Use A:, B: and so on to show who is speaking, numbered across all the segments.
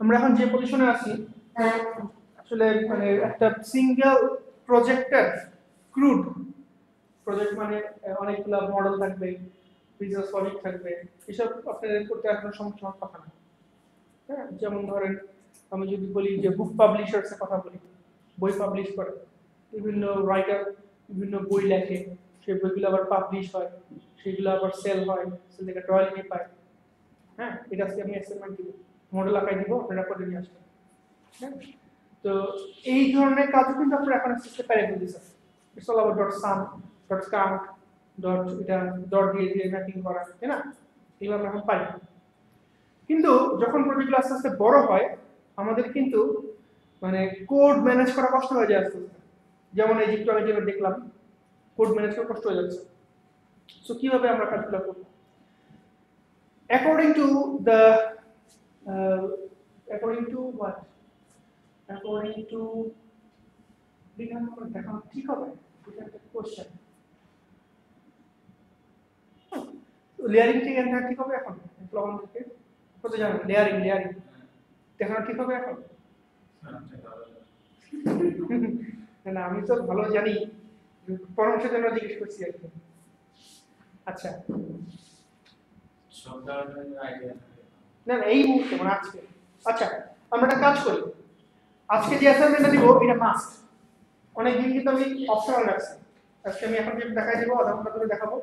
A: আমরা এখন যে পজিশনে আছি আসলে মানে একটা সিঙ্গেল প্রজেক্টের ক্রুড প্রজেক্ট মানে অনেকগুলো মডেল থাকবে, বিজনেস লজিক থাকবে, এসব আপনাদের করতে আর কোনো সমস্যা হওয়ার কথা না। হ্যাঁ, যেমন ধরেন আমি যদি বলি যে বুক পাবলিশার্স এর কথা বলি, বই পাবলিশ করে, বিভিন্ন রাইটার বিভিন্ন বই লেখে, সেই বইগুলো আবার পাবলিশ হয়, সেগুলো আবার সেল হয়, সেল থেকে রয়্যালটি পায়। হ্যাঁ, এটা আজকে আমি অ্যাসাইনমেন্ট দিব, মডেল আঁকাই দিব, আপনারা করে নিয়ে আসবেন। হ্যাঁ, তো এই ধরনের কাজও কিন্তু আপনারা এখন আস্তে প্যারে দিচ্ছেন। It's all about dot some, dot count, dot এটা ডট দিয়ে দিয়ে ম্যাপিং করা, তাই না? এইভাবে আমরা এখন পারি। কিন্তু যখন প্রজেক্টগুলো আস্তে আস্তে বড় হয়, আমাদের কিন্তু মানে কোড ম্যানেজ করা কষ্ট হয়ে যায় আস্তে আস্তে। যেমন এই একটু আগে যেটা দেখলাম, কোড ম্যানেজ করা কষ্ট হয়ে যাচ্ছে। সো কিভাবে আমরা কাজগুলো করব? According to the according to what? According to বিধান করে দেখানো ঠিক হবে? এটা একটা কোশ্চেন। লেয়ারিং থেকে এন্টার ঠিক হবে এখন? প্লগন থেকে কত জানেন লেয়ারিং দেখানো ঠিক হবে এখন? না আমি তো ভালো জানি, পরামর্শের জন্য জিজ্ঞেস করছি আর কি। আচ্ছা, না না এই মুহূর্তে মানে আজকে। আচ্ছা, আমরা একটা কাজ করি, আজকে যে অ্যাসাইনমেন্টটা দিব এটা মাস্ট। অনেক দিন কিন্তু আমি অপশনাল রাখছি। আজকে আমি এখন যে দেখাই দিব, আধা ঘন্টা ধরে দেখাবো,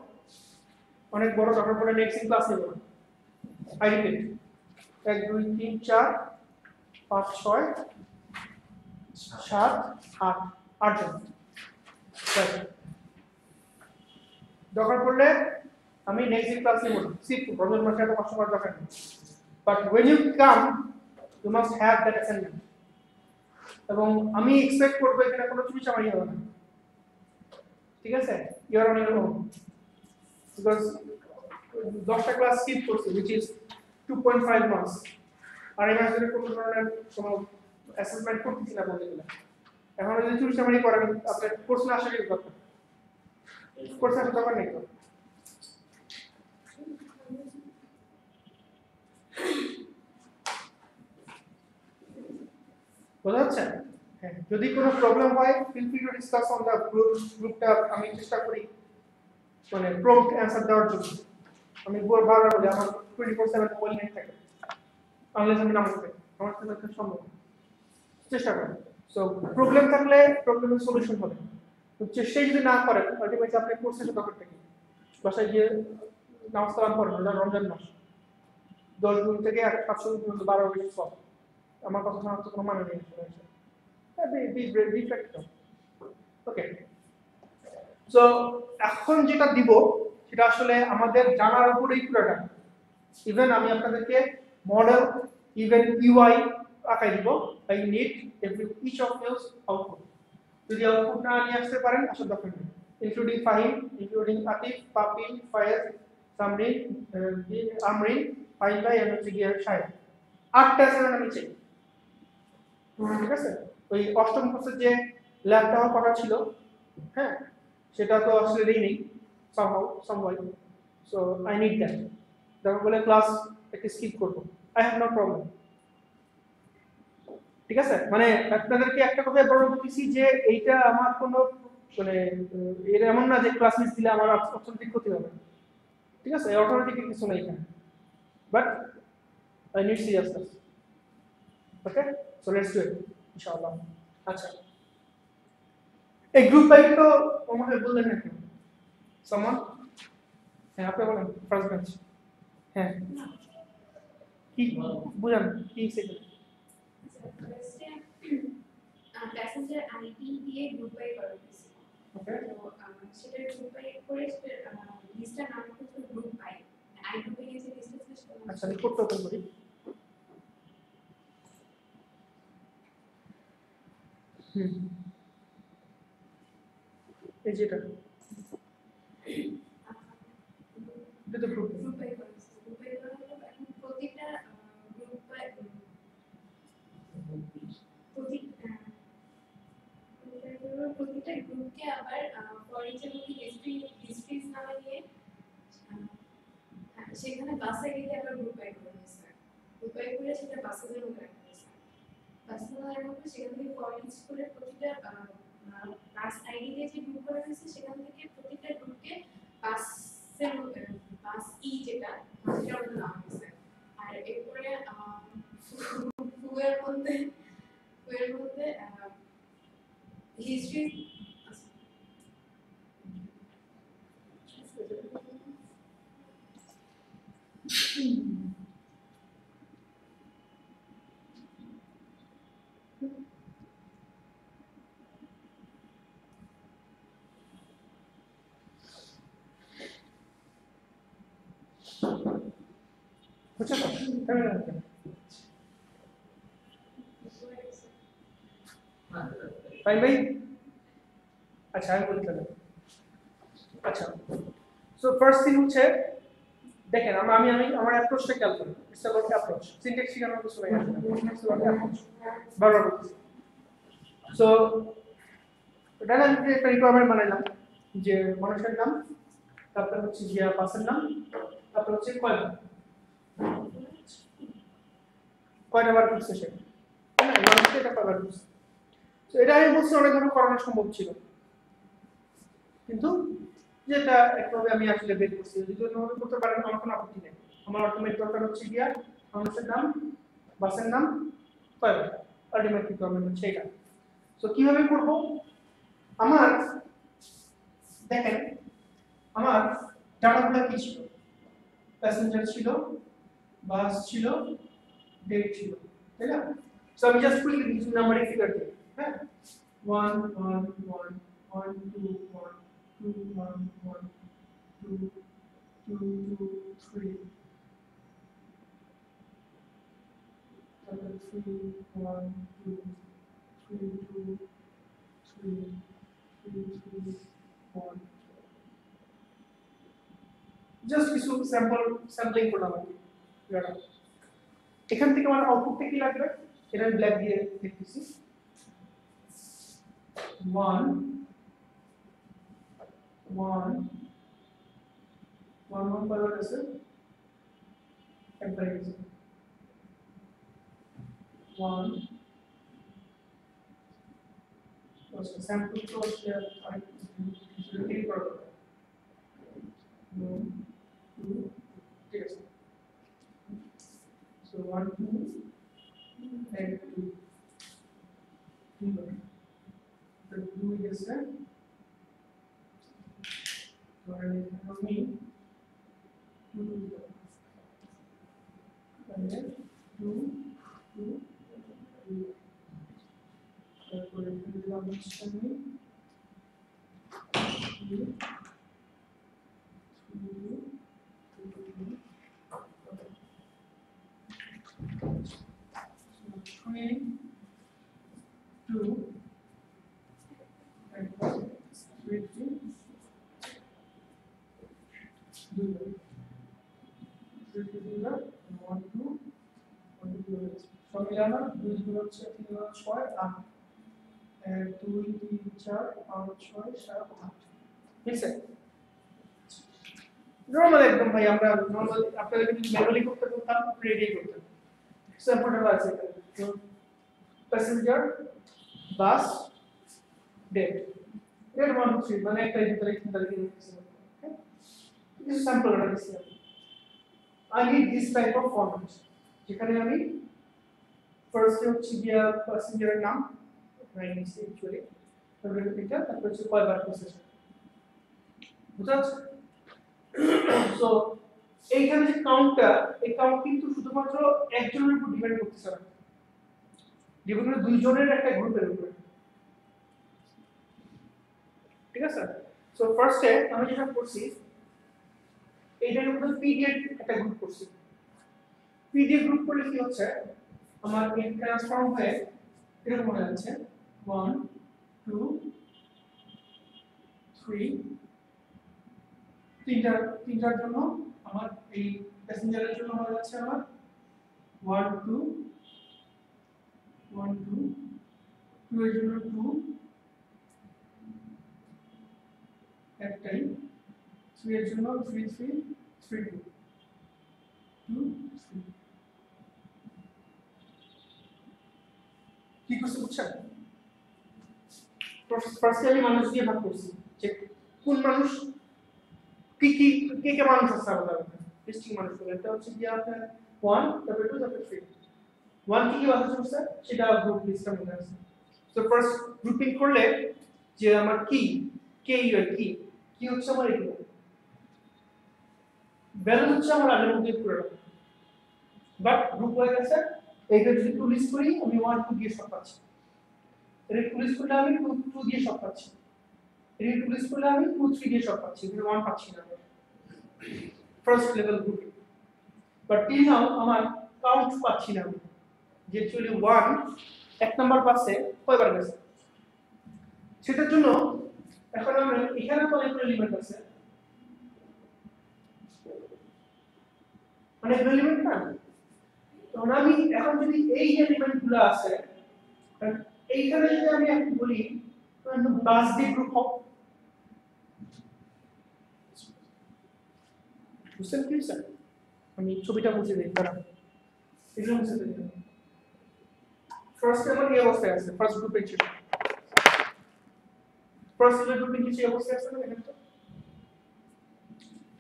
A: অনেক বড় দরকার পড়ে নেক্সট ক্লাস নেব না। আই রিপিট, 1 2 3 4 5 6 7 8 8জন দরকার পড়লে আমি নেক্সট ক্লাস নেব না। সিফট রমজান মাসে এত কষ্ট করার দরকার নেই। But when you come you must have that assignment। এবং আমি এক্সপেক্ট করব এখানে কোনো চুরি চামারি হবে না, ঠিক আছে? You are on your own, because 10টা ক্লাস স্কিপ করছি which is 2.5 months। আর এই মাসে কোনো ধরনের কোনো অ্যাসেসমেন্ট করতেছি না বলতে গেলে। এখন যদি চুরি চামারি করেন আপনার কোর্স না আসার কি দরকার? কোর্স আসার দরকার নেই তো। বোঝা যাচ্ছে? হ্যাঁ, যদি কোনো প্রবলেম হয় feel free to discuss on the গ্রুপটা। আমি চেষ্টা করি মানে প্রম্পট অ্যানসার দেওয়ার জন্য। আমি বারবার বলি আমার 24/7 মোবাইল নেট থাকে, আনলেস আমি নামাজ পড়ি, আমার কাছে সম্ভব না। চেষ্টা করি। সো প্রবলেম থাকলে প্রবলেমের সলিউশন হবে। তো চেষ্টাই যদি না করেন আলটিমেটলি আপনি কোর্স শেষে ব্যাপারটা কি? বাসায় গিয়ে নামাজ কালাম পড়েন, রমজান মাস 10 দিন থেকে 700 দিন পর্যন্ত 12 বেশি সব। আমার কথা শোনার তো কোনো মানে নেই। ওকে, সো এখন যেটা দিব সেটা আসলে আমাদের জানার উপরেই পুরোটা। ইভেন আমি আপনাদেরকে মডেল ইভেন ইউআই আঁকাই দিব। I need each of use output. যদি আউটপুট না নিয়ে আসতে পারেন আসার দরকার নেই। ইনক্লুডিং ফাহিম, ইনক্লুডিং আতিফ, পাপিল, ফায়েজ, সামরিন, আমরিন, ফাইল ভাই এবং গিয়ে শাহেদ। 8টা অ্যাসাইনমেন্ট আমি চাই, ঠিক আছে? ওই অষ্টম কোর্সের যে ল্যাবটা হওয়ার কথা ছিল, হ্যাঁ, সেটা তো আসলে নেই somehow, so I need that। যখন বলে ক্লাস একটা স্কিপ করব, I have no problem, ঠিক আছে? মানে আপনাদেরকে একটা কথা বড় বলতেছি যে এইটা আমার কোনো মানে এটা এমন না যে ক্লাস মিস দিলে আমার অর্থনৈতিক ক্ষতি হবে, ঠিক আছে? এই অর্থনৈতিক কিছু নেই এখানে, but I need seriousness। Okay, so let's do it ইনশাআল্লাহ। আচ্ছা, এই গ্রুপ বাই তো আমাকে বললেন না কেন? সামান, হ্যাঁ আপনি বলেন, ফার্স্ট বেঞ্চ। হ্যাঁ, কি বুঝান কি সেটা?
B: প্যাসেঞ্জার আইডি দিয়ে গ্রুপ বাই করা হয়েছে।
A: ওকে,
B: তো সেটা গ্রুপ বাই করে লিস্টটা নাম হচ্ছে গ্রুপ বাই। আই গ্রুপে গিয়ে লিস্টটা শেষ করলাম।
A: আচ্ছা আমি কোডটা ওপেন করি। এই যেটা এটা তো গ্রুপ
B: বাই করেছে। গ্রুপ বাই করা হলো এখন প্রতিটা গ্রুপ বাই প্রতিটা গ্রুপকে আবার ফর ইচ হিস্ট্রিজ নামে দিয়ে সেখানে বাসে গিয়ে আবার গ্রুপ বাই করে দিয়েছে। গ্রুপ বাই করে সেটা বাসে জন্য রাখা হয়েছে। কাস্টমার এর সেখান থেকে ফর ইচ করে প্রতিটা বাস আইডি দিয়ে যে গ্রুপ করা হয়েছে সেখান থেকে প্রতিটা গ্রুপকে বাসের বাস ই যেটা সেটা আমাদের নাম হয়েছে। আর এরপরে ফুয়ের মধ্যে হিস্ট্রি
A: বুঝছো তো? ভাই আচ্ছা আমি বলতে পারি। আচ্ছা সো ফার্স্ট থিং হচ্ছে দেখেন আমি আমার অ্যাপ্রোচটা খেয়াল করি। It's about approach. সিনট্যাক্স শেখানোর কিছু নাই আসলে। It's about approach. বারবার বলছি। সো ডাইনামিক একটা রিকোয়ারমেন্ট বানাইলাম যে মানুষের নাম, তারপর হচ্ছে গিয়া বাসের নাম, তারপর হচ্ছে কয়টা বার করছে সে, হ্যাঁ মানুষকে এটা কয়বার করছে। তো এটা আমি বলছি অনেকভাবে করানো সম্ভব ছিল, কিন্তু যেটা একভাবে আমি আসলে বের করছি। যদি অন্যভাবে করতে পারেন আমার কোনো আপত্তি নেই। আমার অটোমেট দরকার হচ্ছে গিয়া মানুষের নাম, বাসের নাম, কয়বার, আলটিমেট রিকোয়ারমেন্ট হচ্ছে এটা। তো কিভাবে করব? আমার দেখেন আমার ডাটাগুলো কি ছিল? প্যাসেঞ্জার ছিল, বাস ছিল, ডেট ছিল, তাই না? সো আমি জাস্ট কুইকলি কিছু নাম্বারিং ফিগার দিই, হ্যাঁ 1 1 1 1 2 1 2 1 1 2 2 2 3 3 1 2 3 2 3 3 3 1 জাস্ট কিছু স্যাম্পলিং করলাম আর কি। এখান থেকে আমার আউটপুটটা কি লাগবে? এটা ব্ল্যাক দিয়ে লিখতেছি 1 1 1 1 কয়বার আছে? একবার আছে 1 আচ্ছা স্যাম্পল তো আসলে আর কিছু রিপিট করব 1 2 ঠিক আছে। So 1 2 and 2 the 2 is there. So I will mean 2 and then 2 2 2 তারপরে দিলাম হচ্ছে আমি 2 3 2 and 3 2 1 2 সব মিলানো 2 গুণ হচ্ছে 3 গুণ 6 8 2 3 4 5 6 7 8 ঠিক আছে। নরমাল একদম ভাই আমরা নরমাল আপনাদের যদি ম্যানুয়ালি করতে বলতাম রেডি করতেন। স্যাম্পলটা আছে তো প্যাসেঞ্জার বাস ডেট এর মান হচ্ছে মানে একটা ভিতরে 3 তারিখ দিচ্ছি। ওকে দিস স্যাম্পল এটা দিচ্ছি। I need this type of format যেখানে আমি ফার্স্ট হচ্ছে গিয়া প্যাসেঞ্জারের নাম রাইট নিচ্ছি অ্যাকচুয়ালি তারপরে এটা তারপর হচ্ছে কয়বার প্রসেস বুঝা যাচ্ছে। সো এইখানে যে কাউন্টটা এই কাউন্ট কিন্তু শুধুমাত্র একজনের উপর ডিপেন্ড করতেছে না, ডিপেন্ড করে দুইজনের একটা গ্রুপের উপর, ঠিক আছে। সো ফার্স্টে আমি যেটা করছি এইটার উপর পিডিএফ একটা গ্রুপ করছি। পিডিএফ গ্রুপ করলে কি হচ্ছে আমার এই ট্রান্সফর্ম হয়ে এরকম হয়ে যাচ্ছে 1 2 3 তিনটার জন্য আমার এই প্যাসেঞ্জারের জন্য হয়ে যাচ্ছে আমার 1 2 1 2 2 এর জন্য 2 একটাই 3 এর জন্য 3 3 3 2 2 3 কি করছে বুঝছেন? ফার্স্টে আমি মানুষ দিয়ে ভাগ করছি যে কোন মানুষ কি কি কে কে মানুষ আছে আলাদা আলাদা ডিস্ট্রিক্ট মানুষ বলে এটা হচ্ছে কি আপনার 1 তারপর 2 তারপর 3 1 কি কি বাধা চলছে সেটা গ্রুপ লিস্টের মধ্যে আছে। তো ফার্স্ট গ্রুপিং করলে যে আমার কি কে ইউর কি হচ্ছে আমার এগুলো ভ্যালু হচ্ছে আমার আগের মধ্যে পুরো বাট গ্রুপ হয়ে গেছে এইটা যদি টু লিস্ট করি আমি 1 2 দিয়ে সব পাচ্ছি এটা টু লিস্ট করলে আমি 2 2 দিয়ে সব পাচ্ছি এটা টু লিস্ট করলে আমি 2 3 দিয়ে সব পাচ্ছি কিন্তু 1 পাচ্ছি না first level grouping but till now আমার কাউন্ট পাচ্ছি না আমি যে অ্যাকচুয়ালি 1 এক নাম্বার পাচ্ছে কয়বার গেছে সেটার জন্য এখন আমরা এখানে তো অনেকগুলো এলিমেন্ট আছে অনেকগুলো এলিমেন্ট না তখন আমি এখন যদি এই এলিমেন্টগুলো আছে এইখানে যদি আমি এখন বলি বাস ডি গ্রুপ হোক বুঝছেন কি স্যার আমি ছবিটা মুছে দিই দাঁড়ান এগুলো মুছে দিই ফার্স্ট আমার এই অবস্থায় আছে ফার্স্ট গ্রুপে ছিল ফার্স্ট গ্রুপে নিচে অবস্থায় আছে না এখানে তো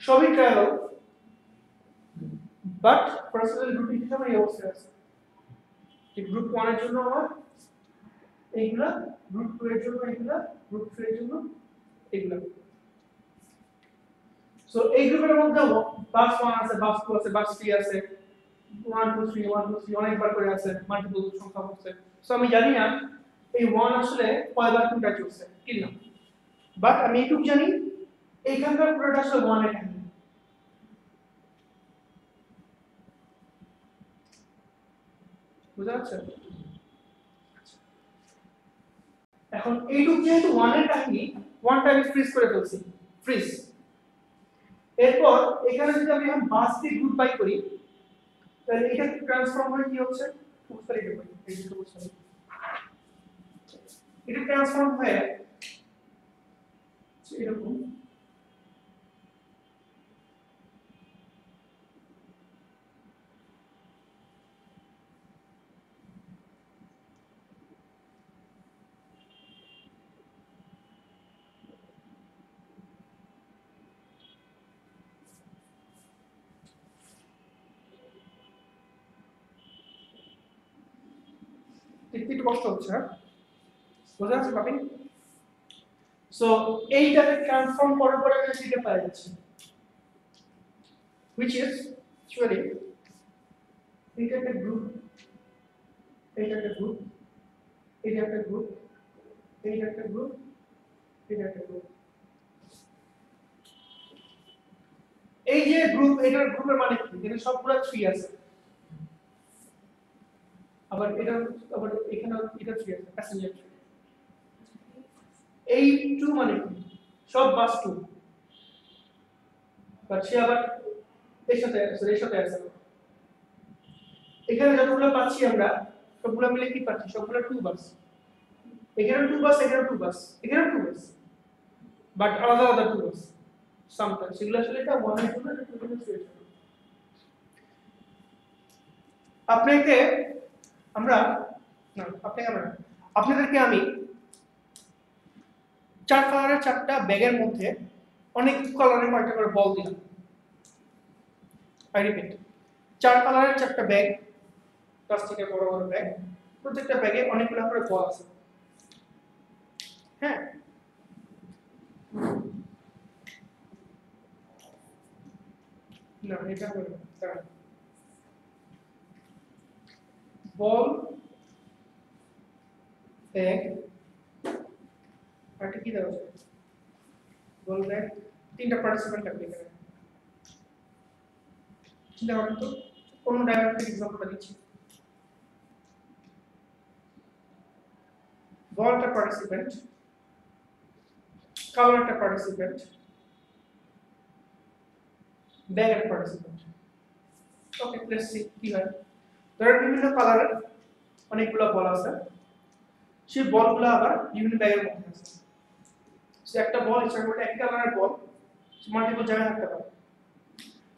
A: সবই ট্রায়াল বাট ফার্স্ট গ্রুপে নিচে আমার এই অবস্থায় আছে যে গ্রুপ 1 এর জন্য আমার এইগুলা গ্রুপ 2 এর জন্য এইগুলা গ্রুপ 3 এর জন্য এইগুলা সো এই গ্রুপের মধ্যে বাস 1 আছে বাস 2 আছে বাস 3 আছে 1 2 3 1 2 3 অনেকবার করে আছে মাল্টিপল সংখ্যা হচ্ছে সো আমি জানি না এই 1 আসলে কয়বার কোনটা চলছে কি না বাট আমি এইটুকু জানি এইখানকার পুরোটা আসলে 1 এর কাহিনী বুঝা যাচ্ছে এখন এইটুকু যেহেতু 1 এর কাহিনী 1টা আমি ফ্রিজ করে ফেলছি ফ্রিজ এরপর এখানে যদি আমি এখন বাস দিয়ে গ্রুপ বাই করি তাহলে এটা ট্রান্সফর্ম হয়ে কি হচ্ছে সরি এটা বুঝতে এটা ট্রান্সফর্ম হয়ে এরকম একটু কষ্ট হচ্ছে হ্যাঁ বোঝা যাচ্ছে বাকি সো এইটাকে ট্রান্সফর্ম করার পরে আমি সেটা পাই যাচ্ছি which is actually এটা একটা গ্রুপ এটা একটা গ্রুপ এটা একটা গ্রুপ এটা একটা গ্রুপ এটা একটা গ্রুপ এই যে গ্রুপ এটার গ্রুপের মানে কি এখানে সবগুলা 3 আছে আবার এখানে এটা 3 আছে প্যাসেঞ্জার 3 এই 2 মানে কি সব বাস 2 বাট সে আবার এর সাথে আছে এখানে যতগুলো পাচ্ছি আমরা সবগুলো মিলে কি পাচ্ছি সবগুলো 2 বাস এখানে 2 বাস এখানে 2 বাস এখানে 2 বাস বাট আলাদা আলাদা 2 বাস সামটাইমস সেগুলো আসলে এটা 1 এর জন্য এটা 2 এর জন্য আপনাকে আমরা না আপনাকে আমরা আপনাদেরকে আমি 4 কালারের 4টা ব্যাগের মধ্যে অনেক কালারের কয়টা করে বল দিলাম আই রিপিট 4 কালারের 4টা ব্যাগ প্লাস্টিকের বড় বড় ব্যাগ প্রত্যেকটা ব্যাগে অনেকগুলো করে বল আছে হ্যাঁ না এটা হবে না বল ব্যাগ আর কি দেওয়া যায় বল ব্যাগ 3টা পার্টিসিপেন্ট লাগবে এখানে চিন্তা করেন তো কোন ডায়াগ্রামের এক্সাম্পলটা দিচ্ছি বলটা পার্টিসিপেন্ট কালারটা পার্টিসিপেন্ট ব্যাগের পার্টিসিপেন্ট ওকে লেটস সি কি হয় ধরেন বিভিন্ন কালারের অনেকগুলো বল আছে সেই বলগুলো আবার বিভিন্ন ব্যাগের মধ্যে আছে সো একটা বল ইচ্ছা করলে এক কালারের বল মাল্টিপল জায়গায় থাকতে পারে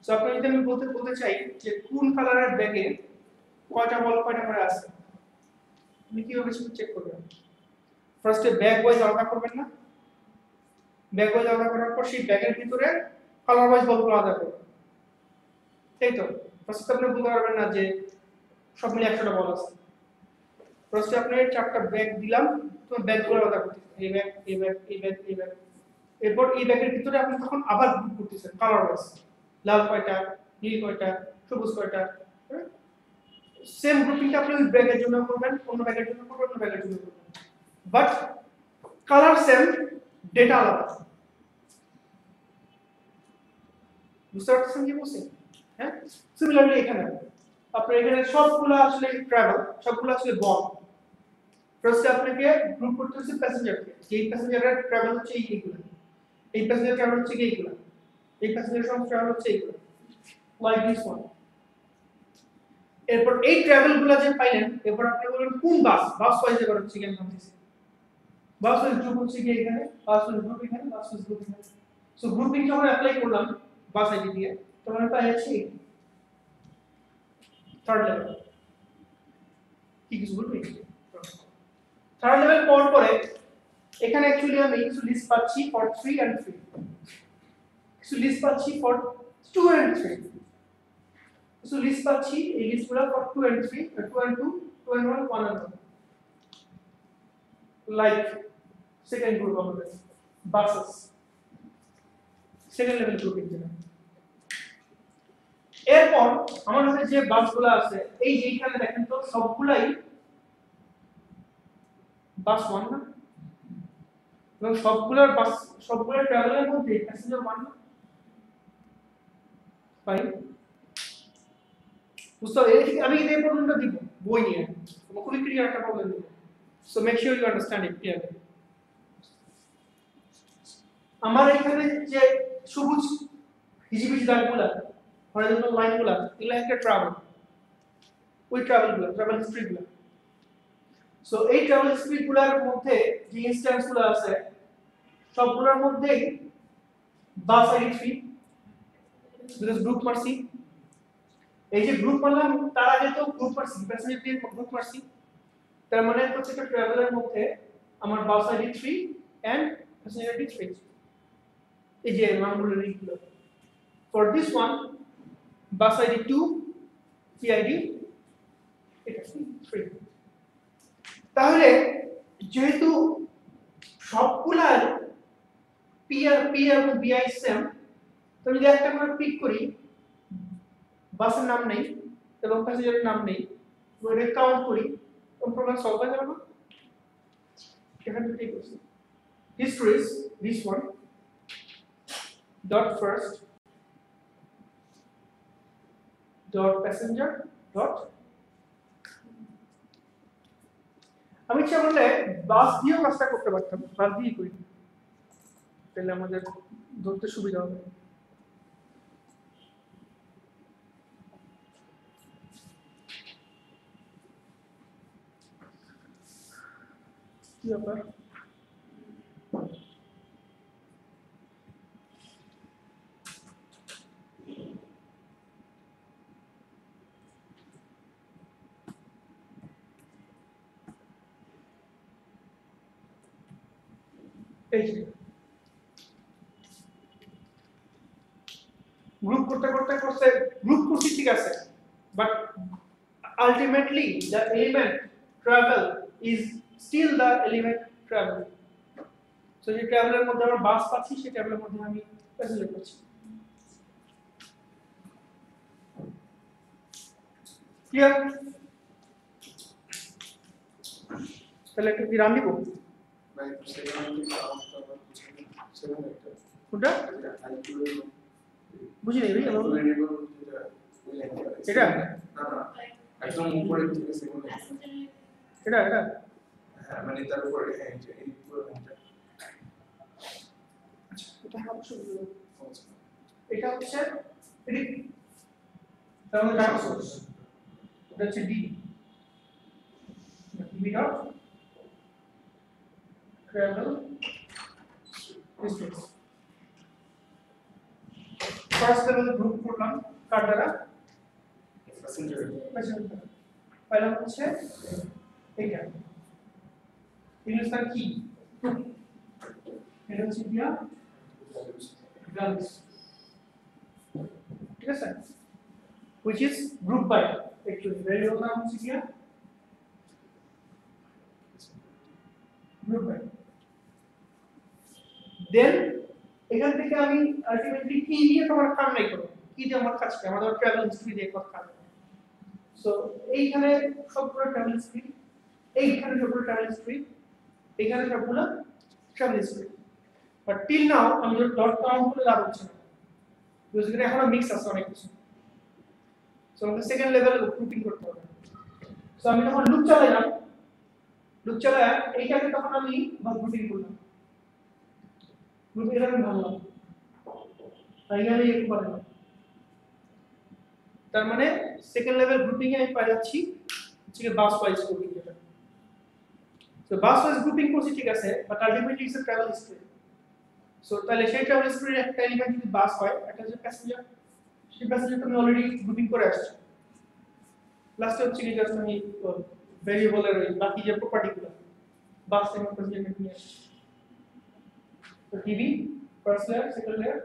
A: সো আপনি যদি আমি বলতে চাই যে কোন কালারের ব্যাগে কয়টা বল কয়টা করে আছে আপনি কিভাবে চেক করবেন? ফার্স্টে ব্যাগ ওয়াইজ আলাদা করবেন না, ব্যাগ ওয়াইজ আলাদা করার পর সেই ব্যাগের ভিতরে কালার ওয়াইজ বলগুলো আলাদা করবেন, তাই তো? ফার্স্টে আপনি বলতে পারবেন না যে সব মিলে 100টা বল আছে। ফার্স্টে আপনি 4টা ব্যাগ দিলাম, তো ব্যাগগুলো আলাদা করতেছেন, এই ব্যাগ এই ব্যাগ এই ব্যাগ এই ব্যাগ, এরপর এই ব্যাগের ভিতরে আপনি তখন আবার গ্রুপ করতেছেন কালার ওয়াইজ, লাল কয়টা, নীল কয়টা, সবুজ কয়টা, সেম গ্রুপিংটা আপনি ওই ব্যাগের জন্য করবেন, অন্য ব্যাগের জন্য করবেন, অন্য ব্যাগের জন্য করবেন, বাট কালার সেম, ডেটা আলাদা। বুঝতে পারছেন কি বলছি? হ্যাঁ, সিমিলারলি এখানে আপনার এখানে সবগুলো আসলে ট্রাভেল, সবগুলো আসলে বন্ড। ফার্স্টে আপনাকে গ্রুপ করতে হচ্ছে প্যাসেঞ্জারকে, যেই প্যাসেঞ্জারের ট্রাভেল হচ্ছে এইগুলো, এই প্যাসেঞ্জার ট্রাভেল হচ্ছে এইগুলো, এই প্যাসেঞ্জার সব ট্রাভেল হচ্ছে এইগুলো, লাইক দিস ওয়ান। এরপর এই ট্রাভেলগুলো যে পাইলেন, এরপর আপনি বলবেন কোন বাস, বাস ওয়াইজ এবার হচ্ছে কেন ভাবতেছি, বাস ওয়াইজ গ্রুপ হচ্ছে কি এখানে, বাস ওয়াইজ গ্রুপ এখানে, বাস ওয়াইজ গ্রুপ এখানে। সো গ্রুপিং যখন অ্যাপ্লাই করলাম বাস আইডি দিয়ে, তখন পাই যাচ্ছে থার্ড লেভেল। কি কিছু বলবি? থার্ড লেভেল পাওয়ার পরে এখানে অ্যাকচুয়ালি আমি কিছু লিস্ট পাচ্ছি ফর 3 and 3, কিছু লিস্ট পাচ্ছি ফর 2 and 3, কিছু লিস্ট পাচ্ছি এই লিস্টগুলো for 2 and 3, 2 and 2, 2 and 1, 1 and 1, like second group আমাদের বাসেস, সেকেন্ড লেভেল গ্রুপিং যেটা। এরপর আমার কাছে যে বাসগুলো আছে, এই যে এখানে দেখেন তো সবগুলাই বাস 1 না, এবং সবগুলোর বাস, সবগুলোর ট্রাভেলের মধ্যে প্যাসেঞ্জার 1 না, ফাইন। বুঝতে হবে, আমি এই প্রবলেমটা দিব বই নিয়ে, খুবই ক্লিয়ার একটা প্রবলেম দিব, so make sure you understand it clearly. আমার এখানে যে সবুজ হিজিবিজি দাগগুলা, হরিজন্টাল লাইনগুলা, এগুলা একটা ট্রাভেল, ওই ট্রাভেলগুলো, ট্রাভেল হিস্ট্রিগুলো। সো এই ট্রাভেল হিস্ট্রিগুলোর মধ্যে যে ইনস্ট্যান্সগুলো আছে সবগুলোর মধ্যেই বাস আইডি 3, বিকজ গ্রুপ মারছি, এই যে গ্রুপ মারলাম তার আগে তো গ্রুপ মারছি, প্যাসেঞ্জার দিয়ে গ্রুপ মারছি, তার মানে প্রত্যেকটা ট্রাভেলের মধ্যে আমার bus ID 3 and passenger ID 3, এই যে মানগুলো লিখলো। For this one bus ID 2, PID এটা 3। তাহলে যেহেতু সবগুলার পি এবং বিআই সেম, তো যদি একটা করে পিক করি, বাসের নাম নেই এবং প্যাসেঞ্জারের নাম নেই, ওটা কাউন্ট করি, কোন প্রবলেম সলভ হয়ে যাবে না? এখানে ঠিক আছে, history is this one dot first dot passenger dot, আমি ইচ্ছা করলে বাস দিয়েও কাজটা করতে পারতাম, বাস দিয়ে করি, তাহলে আমাদের ধরতে সুবিধা হবে। কি ব্যাপার? গ্রুপ করতে করতে করতে গ্রুপ করছি ঠিক আছে, but ultimately the element travel is still the element travel. So যে ট্রাভেলের মধ্যে আমরা বাস পাচ্ছি, সেই ট্রাভেলের মধ্যে আমি প্যাসেঞ্জার পাচ্ছি। ক্লিয়ার? তাহলে একটু বিরাম দিব। কোনটা বুঝি নেই ভাই, এটা
C: একদম উপরে থেকে সেকেন্ড
A: এটা এটা
C: হ্যাঁ মানে তার উপরে এই যে এই পুরো লাইনটা
A: আচ্ছা, এটা অবশ্যই এটা হচ্ছে এটি, তাহলে ডাটা সোর্স এটা হচ্ছে D dot travel distance. First level group করলাম কার দ্বারা,
C: প্যাসেঞ্জার
A: পয়লা হচ্ছে এইটা এগুলো তার কি এটা হচ্ছে দিয়া values ঠিক আছে which is group by actually variable নাম হচ্ছে দিয়া group by then এখান থেকে আমি আলটিমেটলি কি দিয়ে তোমার কাম নাই করব কি দিয়ে আমার কাজ কি আমাদের ট্রাভেল হিস্ট্রি দিয়ে কথা সো এইখানে সবগুলো ট্রাভেল হিস্ট্রি এইখানে সবগুলো ট্রাভেল হিস্ট্রি এইখানে সবগুলো travel history but till now আমি যদি ডট কাউন্ট করে লাভ হচ্ছে না বিকজ এখানে এখনো মিক্স আছে অনেক কিছু সো আমাকে সেকেন্ড লেভেল গ্রুপিং করতে হবে সো আমি যখন লুপ চালাইলাম লুপ চালায় এইটাকে তখন আমি গ্রুপিং করলাম গ্রুপ এটা আমি ভাবলাম তাই আমি একটু বানালাম তার মানে সেকেন্ড লেভেল গ্রুপিং এ আমি পাই যাচ্ছি হচ্ছে বাস ওয়াইজ গ্রুপিং যেটা সো বাস ওয়াইজ গ্রুপিং করছি ঠিক আছে but ultimately it's a travel history so তাহলে সেই ট্রাভেল হিস্ট্রির একটা এলিমেন্ট যদি বাস হয় একটা যে প্যাসেঞ্জার সেই প্যাসেঞ্জারটা আমি অলরেডি গ্রুপিং করে আসছি লাস্টে হচ্ছে কি জাস্ট আমি ভেরিয়েবলের ওই বাকি যে প্রপার্টিগুলো বাস এবং প্যাসেঞ্জার নিয়ে আসছি তো TV first layer second layer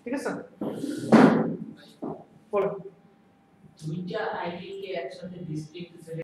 A: ঠিক আছে বলো
D: দুইটা আইডি কে একসাথে ডিস্ট্রিক্ট